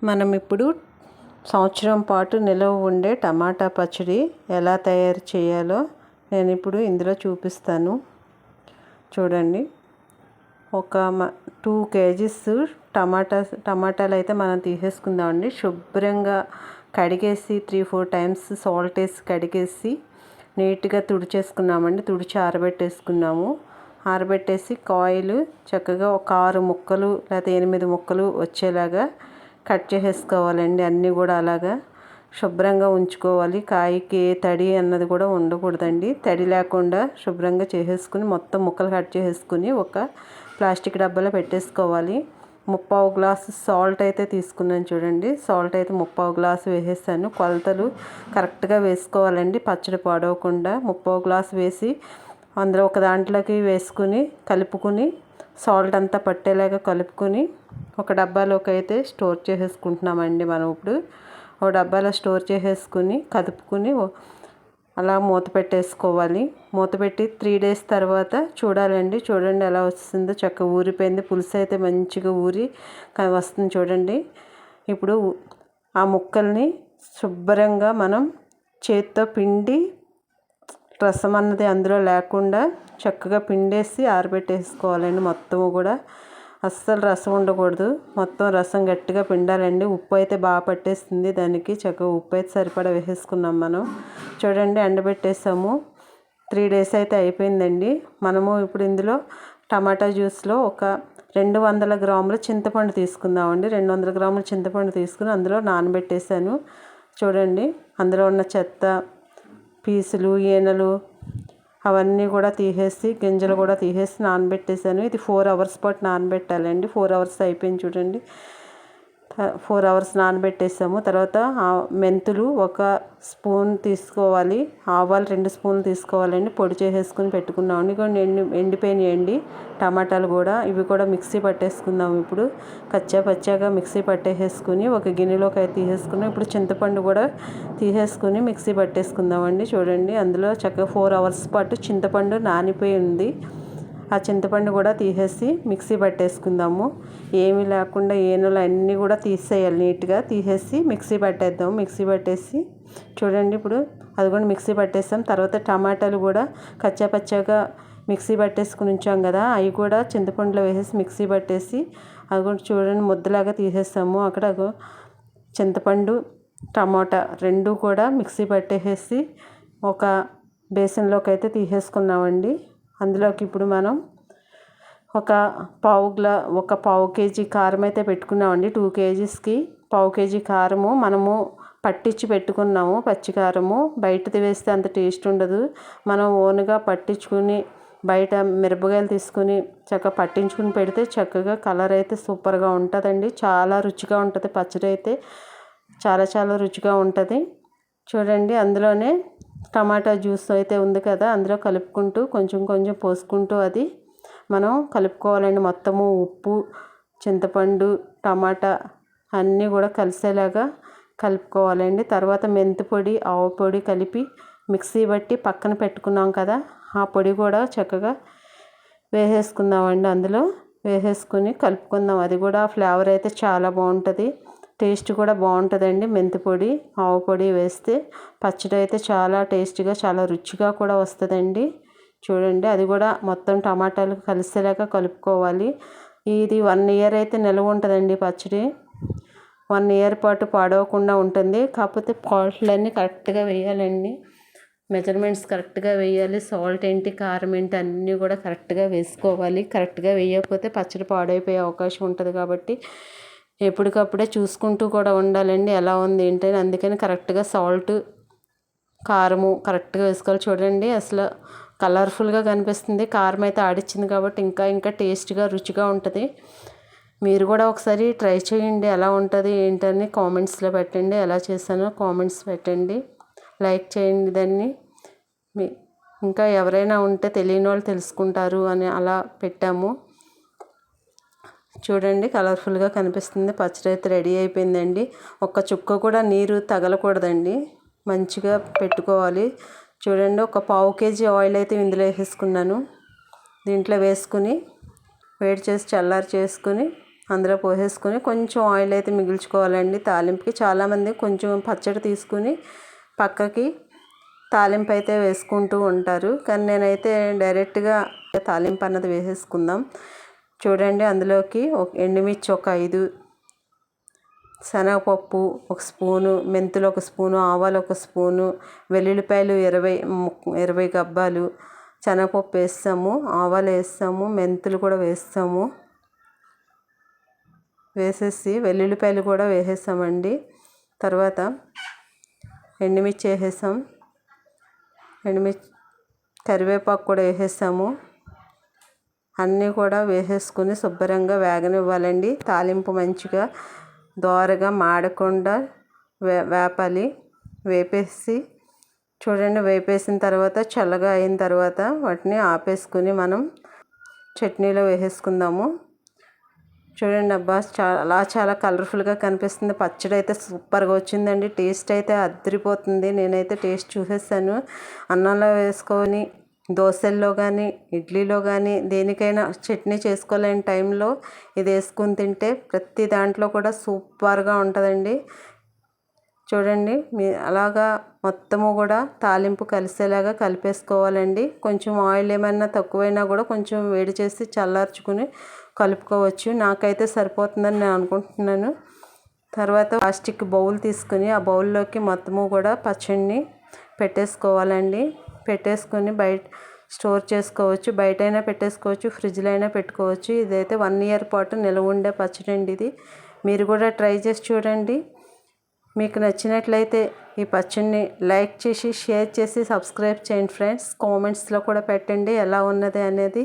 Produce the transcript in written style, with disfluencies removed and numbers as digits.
మనం ఇప్పుడు సంవత్సరం పాటు నిలవ ఉండే టమాటా పచ్చడి ఎలా తయారు చేయాలో నేను ఇప్పుడు ఇందులో చూపిస్తాను. చూడండి, ఒక 2 kgs టమాటాలు అయితే మనం తీసేసుకుందామండి. శుభ్రంగా కడిగేసి 3-4 times సాల్ట్ వేసి కడిగేసి నీట్గా తుడిచేసుకున్నామండి. తుడిచి ఆరబెట్టేసుకున్నాము. ఆరబెట్టేసి కాయలు చక్కగా ఒక 6 ముక్కలు లేకపోతే 8 ముక్కలు వచ్చేలాగా కట్ చేసేసుకోవాలండి. అన్నీ కూడా అలాగా శుభ్రంగా ఉంచుకోవాలి. కాయకి తడి అన్నది కూడా ఉండకూడదండి. తడి లేకుండా శుభ్రంగా చేసేసుకుని మొత్తం ముక్కలు కట్ చేసేసుకుని ఒక ప్లాస్టిక్ డబ్బాలో పెట్టేసుకోవాలి. 3/4 గ్లాసు సాల్ట్ అయితే తీసుకున్నాను. చూడండి, సాల్ట్ అయితే 3/4 గ్లాసు వేసేసాను. కొలతలు కరెక్ట్గా వేసుకోవాలండి, పచ్చడి పాడవకుండా. 3/4 గ్లాసు వేసి అందులో ఒక దాంట్లోకి వేసుకుని కలుపుకుని సాల్ట్ అంతా పట్టేలాగా కలుపుకొని ఒక డబ్బాలోకి అయితే స్టోర్ చేసేసుకుంటున్నామండి. మనం ఇప్పుడు ఒక డబ్బాలో స్టోర్ చేసేసుకుని కదుపుకుని అలా మూత పెట్టేసుకోవాలి. మూత పెట్టి 3 days తర్వాత చూడాలండి. చూడండి ఎలా వస్తుందో, చక్కగా ఊరిపోయింది. పులుసు అయితే మంచిగా ఊరి వస్తుంది. చూడండి, ఇప్పుడు ఆ ముక్కల్ని శుభ్రంగా మనం చేత్తో పిండి రసం అన్నది అందులో లేకుండా చక్కగా పిండేసి ఆరబెట్టేసుకోవాలండి. మొత్తము కూడా అస్సలు రసం ఉండకూడదు, మొత్తం రసం గట్టిగా పిండాలండి. ఉప్పు అయితే బాగా పట్టేస్తుంది దానికి. చక్కగా ఉప్పు అయితే సరిపడా వేసేసుకున్నాం మనం. చూడండి, ఎండబెట్టేసాము. 3 days అయితే అయిపోయిందండి. మనము ఇప్పుడు ఇందులో టమాటా జ్యూస్లో ఒక 200 గ్రాముల చింతపండు తీసుకుందామండి. 200 గ్రాముల చింతపండు తీసుకుని అందులో నానబెట్టేసాను. చూడండి, అందులో ఉన్న చెత్త పీసులు ఈనెలు అవన్నీ కూడా తీసేసి గింజలు కూడా తీసేసి నానబెట్టేసాను. ఇది 4 hours పాటు నానబెట్టాలండి. 4 hours అయిపోయింది. చూడండి, 4 hours నానబెట్టేసాము. తర్వాత మెంతులు 1 స్పూన్ తీసుకోవాలి. ఆవాలు 2 స్పూన్లు తీసుకోవాలండి. పొడి చేసేసుకుని పెట్టుకున్నామండి. కొన్ని ఎండిపోయినాయండి టమాటాలు కూడా. ఇవి కూడా మిక్సీ పట్టేసుకుందాము. ఇప్పుడు పచ్చాగా మిక్సీ పట్టేసుకుని ఒక గిన్నెలోకి అయితే తీసేసుకున్నాం. ఇప్పుడు చింతపండు కూడా తీసేసుకుని మిక్సీ పట్టేసుకుందామండి. చూడండి, అందులో చక్కగా 4 hours పాటు చింతపండు నానిపోయి ఉంది. ఆ చింతపండు కూడా తీసేసి మిక్సీ పట్టేసుకుందాము. ఏమీ లేకుండా ఏనులు అన్నీ కూడా తీసేయాలి. నీట్గా తీసేసి మిక్సీ పట్టేద్దాం. మిక్సీ పట్టేసి చూడండి, ఇప్పుడు అది కూడా మిక్సీ పట్టేస్తాం. తర్వాత టమాటాలు కూడా పచ్చాగా మిక్సీ పట్టేసుకుని ఉంచాం కదా, అవి కూడా చింతపండులో వేసేసి మిక్సీ పట్టేసి అది కూడా చూడండి ముద్దలాగా తీసేస్తాము. అక్కడ చింతపండు టమాటా 2 కూడా మిక్సీ పట్టేసి ఒక బేసిన్లోకి అయితే తీసేసుకున్నామండి. అందులోకి ఇప్పుడు మనం ఒక పావు కేజీ కారం అయితే పెట్టుకున్నామండి. 2 kgsకి పావు కేజీ కారము మనము పట్టించి పెట్టుకున్నాము. పచ్చికారము బయటది వేస్తే అంత టేస్ట్ ఉండదు. మనం ఓన్గా పట్టించుకుని బయట మిరపకాయలు తీసుకుని చక్కగా పట్టించుకుని పెడితే చక్కగా కలర్ అయితే సూపర్గా ఉంటుందండి. చాలా రుచిగా ఉంటుంది పచ్చడి అయితే, చాలా రుచిగా ఉంటుంది. చూడండి, అందులోనే టమాటా జ్యూస్ అయితే ఉంది కదా, అందులో కలుపుకుంటూ కొంచెం పోసుకుంటూ అది మనం కలుపుకోవాలండి. మొత్తము ఉప్పు, చింతపండు, టమాటా అన్నీ కూడా కలిసేలాగా కలుపుకోవాలండి. తర్వాత మెంతి పొడి, ఆవు పొడి కలిపి మిక్సీ బట్టి పక్కన పెట్టుకున్నాం కదా, ఆ పొడి కూడా చక్కగా వేసేసుకుందామండి. అందులో వేసేసుకుని కలుపుకుందాం. అది కూడా ఫ్లేవర్ అయితే చాలా బాగుంటుంది, టేస్ట్ కూడా బాగుంటుందండి. మెంతి పొడి, ఆవు పొడి వేస్తే పచ్చడి అయితే చాలా టేస్ట్గా చాలా రుచిగా కూడా వస్తుందండి. చూడండి, అది కూడా మొత్తం టమాటాలు కలిసేలాగా కలుపుకోవాలి. ఇది 1 year అయితే నిల్వ ఉంటుందండి పచ్చడి. 1 year పాటు పాడవకుండా ఉంటుంది. కాకపోతే పాల్ట్లన్నీ కరెక్ట్గా వేయాలండి, మెజర్మెంట్స్ కరెక్ట్గా వేయాలి. సాల్ట్ ఏంటి, కారం ఏంటి అన్నీ కూడా కరెక్ట్గా వేసుకోవాలి. కరెక్ట్గా వేయకపోతే పచ్చడి పాడైపోయే అవకాశం ఉంటుంది. కాబట్టి ఎప్పటికప్పుడే చూసుకుంటూ కూడా ఉండాలండి ఎలా ఉంది ఏంటని. అందుకని కరెక్ట్గా సాల్ట్ కారము కరెక్ట్గా వేసుకోవాలి. చూడండి, అసలు కలర్ఫుల్గా కనిపిస్తుంది. కారం అయితే ఆడిచ్చింది కాబట్టి ఇంకా టేస్ట్గా రుచిగా ఉంటుంది. మీరు కూడా ఒకసారి ట్రై చేయండి, ఎలా ఉంటుంది ఏంటని కామెంట్స్లో పెట్టండి. ఎలా చేశానో కామెంట్స్ పెట్టండి, లైక్ చేయండి దాన్ని. ఇంకా ఎవరైనా ఉంటే తెలియని వాళ్ళు తెలుసుకుంటారు అని అలా పెట్టాము. చూడండి, కలర్ఫుల్గా కనిపిస్తుంది. పచ్చడి అయితే రెడీ అయిపోయిందండి. ఒక్క చుక్క కూడా నీరు తగలకూడదండి, మంచిగా పెట్టుకోవాలి. చూడండి, ఒక పావు కేజీ ఆయిల్ అయితే ఇందులో వేసేసుకున్నాను. దీంట్లో వేసుకుని వేడి చేసి చల్లారి చేసుకుని అందులో పోసేసుకుని కొంచెం ఆయిల్ అయితే మిగిల్చుకోవాలండి తాలింపుకి. చాలామంది కొంచెం పచ్చడి తీసుకుని పక్కకి తాలింపు అయితే వేసుకుంటూ ఉంటారు, కానీ నేనైతే డైరెక్ట్గా తాలింపు అన్నది వేసేసుకుందాం. చూడండి, అందులోకి ఒక ఎండుమిర్చి ఒక 5, శనగపప్పు 1 స్పూను, మెంతులు 1 స్పూను, ఆవాలు 1 స్పూను, వెల్లుల్లిపాయలు 20 గబ్బాలు, శనగపప్పు వేస్తాము, ఆవాలు వేస్తాము, మెంతులు కూడా వేస్తాము. వేసేసి వెల్లుల్లిపాయలు కూడా వేసేసామండి. తర్వాత ఎండుమిర్చి వేసేసాం, కరివేపాకు కూడా వేసేసాము. అన్నీ కూడా వేసేసుకుని శుభ్రంగా వేగనివ్వాలండి. తాలింపు మంచిగా దోరగా మాడకుండా వేపాలి. వేపేసి చూడండి, వేపేసిన తర్వాత చల్లగా అయిన తర్వాత వాటిని ఆపేసుకుని మనం చట్నీలో వేసేసుకుందాము. చూడండి, అబ్బా చాలా కలర్ఫుల్గా కనిపిస్తుంది. పచ్చడి అయితే సూపర్గా వచ్చిందండి. టేస్ట్ అయితే అదిరిపోతుంది. నేనైతే టేస్ట్ చూసేసాను. అన్నంలో వేసుకొని దోశల్లో కానీ ఇడ్లీలో కానీ దేనికైనా చట్నీ చేసుకోలేని టైంలో ఇది వేసుకుని తింటే ప్రతి దాంట్లో కూడా సూపర్గా ఉంటుందండి. చూడండి, అలాగా మొత్తము కూడా తాలింపు కలిసేలాగా కలిపేసుకోవాలండి. కొంచెం ఆయిల్ ఏమైనా తక్కువైనా కూడా కొంచెం వేడి చేసి చల్లార్చుకుని కలుపుకోవచ్చు. నాకైతే సరిపోతుందని నేను అనుకుంటున్నాను. తర్వాత ప్లాస్టిక్ బౌల్ తీసుకుని ఆ బౌల్లోకి మొత్తము కూడా పచ్చడిని పెట్టేసుకోవాలండి. పెట్టేసుకొని బయట స్టోర్ చేసుకోవచ్చు. బయటైనా పెట్టేసుకోవచ్చు, ఫ్రిడ్జ్లో అయినా పెట్టుకోవచ్చు. ఇదైతే 1 ఇయర్ పాటు నిల్వ ఉండే పచ్చడి అండి ఇది. మీరు కూడా ట్రై చేసి చూడండి. మీకు నచ్చినట్లయితే ఈ పచ్చడిని లైక్ చేసి, షేర్ చేసి, సబ్స్క్రైబ్ చేయండి ఫ్రెండ్స్. కామెంట్స్లో కూడా పెట్టండి ఎలా ఉన్నది అనేది.